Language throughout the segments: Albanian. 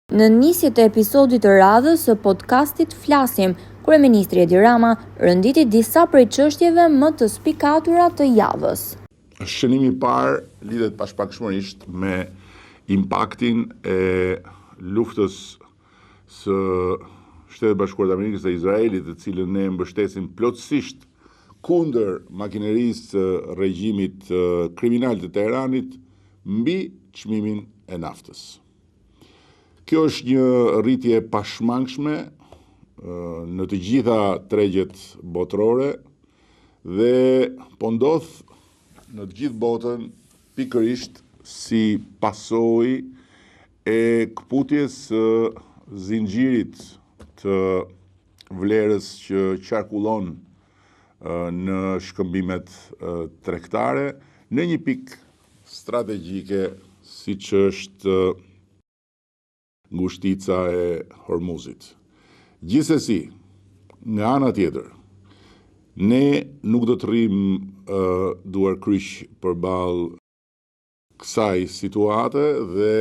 Në nisje të episodit të radhës së podcastit Flasim, Kryeministri Edi Rama rënditi disa prej çështjeve më të spikatura të javës. Shënimi i parë lidhet pashpakshmërisht me impaktin e luftës së Shtetet Bashkuara të Amerikës dhe Izraelit, të cilën ne mbështesim plotësisht kundër makinerisë së regjimit kriminal të Teheranit mbi çmimin e naftës. Kjo është një rritje pashmangshme në të gjitha tregjet botërore dhe po ndodh në të gjithë botën pikërisht si pasojë e kputjes së zinxhirit të vlerës që qarkullon në shkëmbimet tregtare në një pikë strategjike siç është ngushtica e Hormuzit. Gjithsesi, nga ana tjetër, ne nuk do të rrim duar kryq përballë kësaj situate dhe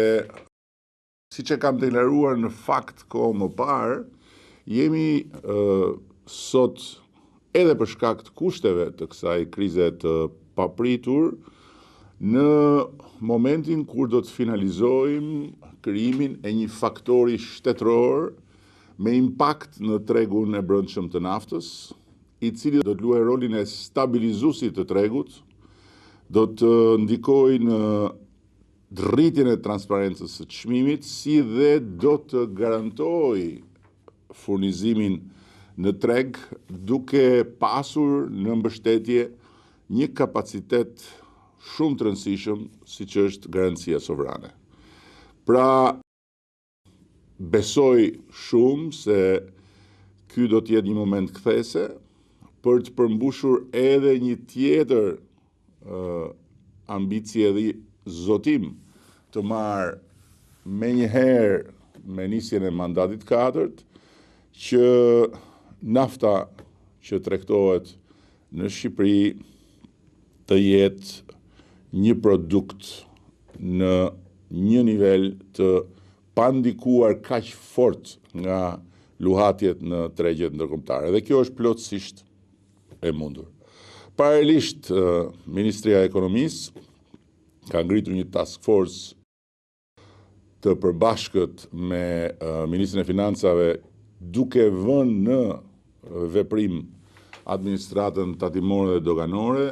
siç e kam deklaruar në fakt kohë më parë, jemi sot edhe për shkak të kushteve të kësaj krize të papritur në momentin kur do të finalizojmë krijimin e një faktori shtetëror me impakt në tregun e brendshëm të naftës, i cili do të luajë rolin e stabilizuesit të tregut, do të ndikojë në rritjen e transparencës së çmimit, si dhe do të garantojë furnizimin në treg duke pasur në mbështetje një kapacitet shumë të rëndësishëm siç është garancia sovrane. Pra, besoj shumë se ky do të jetë një moment kthese për të përmbushur edhe një tjetër ambicie dhe zotim të marrë menjëherë me nisjen e mandatit 4 që nafta që tregtohet në Shqipëri të jetë një produkt në një nivel të pandikuar kaq fort nga luhatjet në tregjet ndërkombëtare. Dhe kjo është plotësisht e mundur. Paralelisht, Ministria e Ekonomisë ka ngritur një task force të përbashkët me Ministrin e Financave duke vënë në veprim administratën tatimore dhe doganore,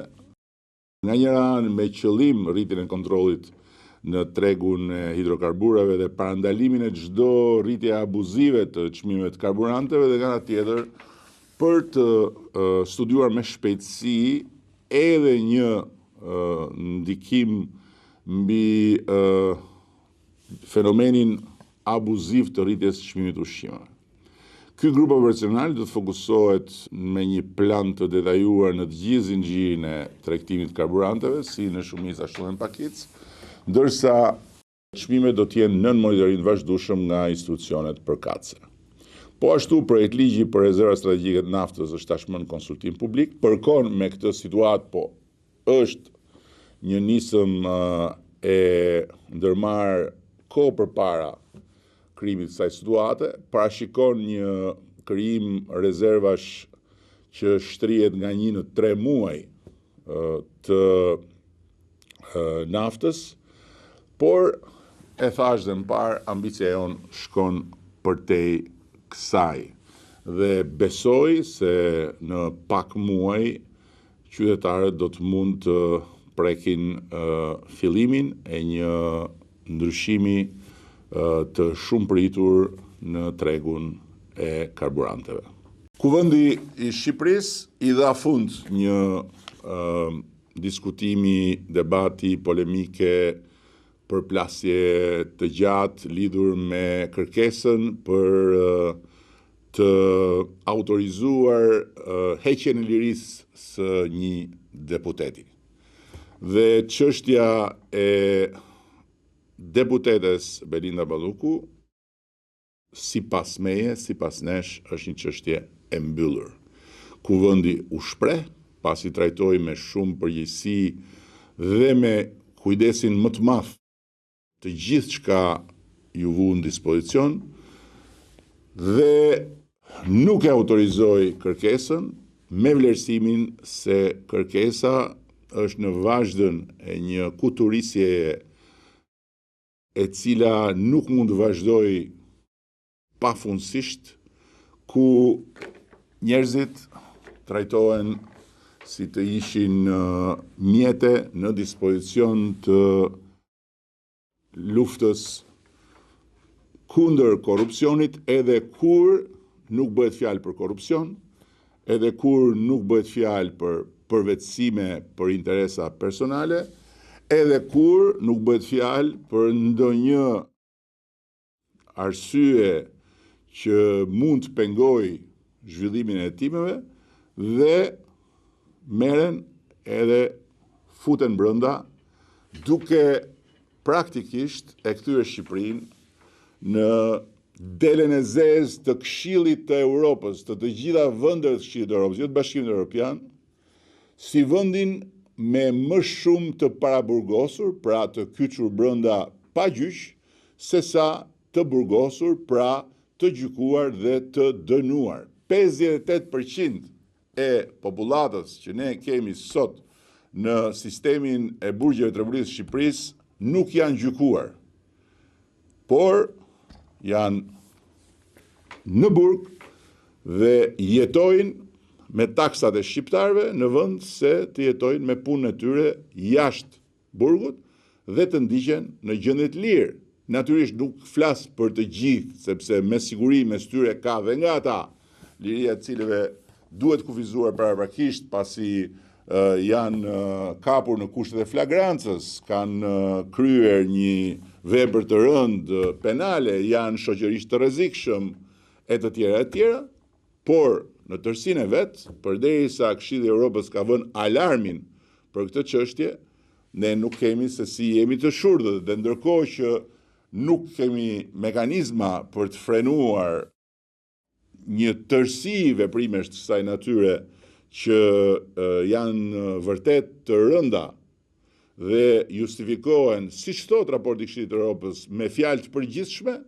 nga njëra anë me qëllim rritjen e kontrollit në tregun e hidrokarburave dhe parandalimin e çdo rritje abuzive të çmimeve të karburanteve, dhe nga ana tjetër për të studiuar me shpejtësi edhe një ndikim mbi fenomenin abuziv të rritjes së çmimit të ushqimeve. Ky grup operacional do të fokusohet me një plan të detajuar në të gjithë zinxhirin e tregtimit të karburanteve, si në shumicë ashtu edhe në pakicë, ndërsa çmimet do të jenë nën monitorim të vazhdueshëm nga institucionet përkatëse. Po ashtu, projekt ligji për rezervat strategjike të naftës është tashmë në konsultim publik. Përkon me këtë situatë, po është një nisëm e ndërmarrë kohë përpara krijimit të kësaj situate, parashikon një krijim rezervash që shtrihet nga 1 në 3 muaj të naftës, por e thash dhe më parë, ambicia jonë shkon përtej kësaj dhe besoj se në pak muaj qytetarët do të mund të prekin fillimin e një ndryshimi të shumë pritur në tregun e karburanteve. Kuvendi i Shqipërisë i dha fund një diskutimi, debati, polemike, përplasje të gjatë lidhur me kërkesën për të autorizuar heqjen e lirisë së një deputeti. Dhe çështja e deputetes Belinda Balluku, sipas meje, sipas nesh, është një çështje e mbyllur. Kuvendi u shpreh, pasi trajtoi me shumë përgjegjësi dhe me kujdesin më të madh të gjithë çka ju vu në dispozicion dhe nuk e autorizoi kërkesën me vlerësimin se kërkesa është në vazhdën e një kuturisjeje e cila nuk mund të vazhdoj pafundësisht, ku njerëzit trajtohen si të ishin mjete në dispozicion të luftës kundër korrupsionit, edhe kur nuk bëhet fjalë për korrupsion, edhe kur nuk bëhet fjalë për përvetësime për interesa personale, edhe kur nuk bëhet fjalë për ndonjë arsye që mund të pengoj zhvillimin e hetimeve dhe merren edhe futen brenda duke praktikisht e kthyer Shqipërinë në delen e zezë të Këshillit të Europës, të gjitha vendet të Këshillit të Europës, jo të Bashkimit Evropian, si vendin me më shumë të paraburgosur, pra të kyçur brenda pa gjyq, sesa të burgosur, pra të gjykuar dhe të dënuar. 58% e popullatës që ne kemi sot në sistemin e burgjeve të Republikës së Shqipërisë nuk janë gjykuar, por janë në burg dhe jetojnë me taksat e shqiptarëve në vend se të jetojnë me punën e tyre jashtë burgut dhe të ndiqen në gjendje të lirë. Natyrisht nuk flas për të gjithë, sepse me siguri mes tyre ka dhe nga ata liria të cilëve duhet kufizuar paraprakisht pasi janë kapur në kushtet e flagrancës, kanë kryer një vepër të rëndë penale, janë shoqërisht të rrezikshëm e të tjera, por në tërësinë e vet, përderisa Këshilli i Evropës ka vënë alarmin për këtë çështje, ne nuk kemi se si jemi të shurdhët, dhe ndërkohë që nuk kemi mekanizma për të frenuar një tërësi veprimesh të kësaj natyre që janë vërtet të rënda dhe justifikohen, siç thot raporti i Këshillit të Evropës, me fjalë të përgjithshme,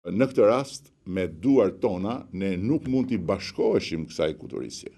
në këtë rast, me duart tona, ne nuk mund t'i bashkoheshim kësaj kuturisje.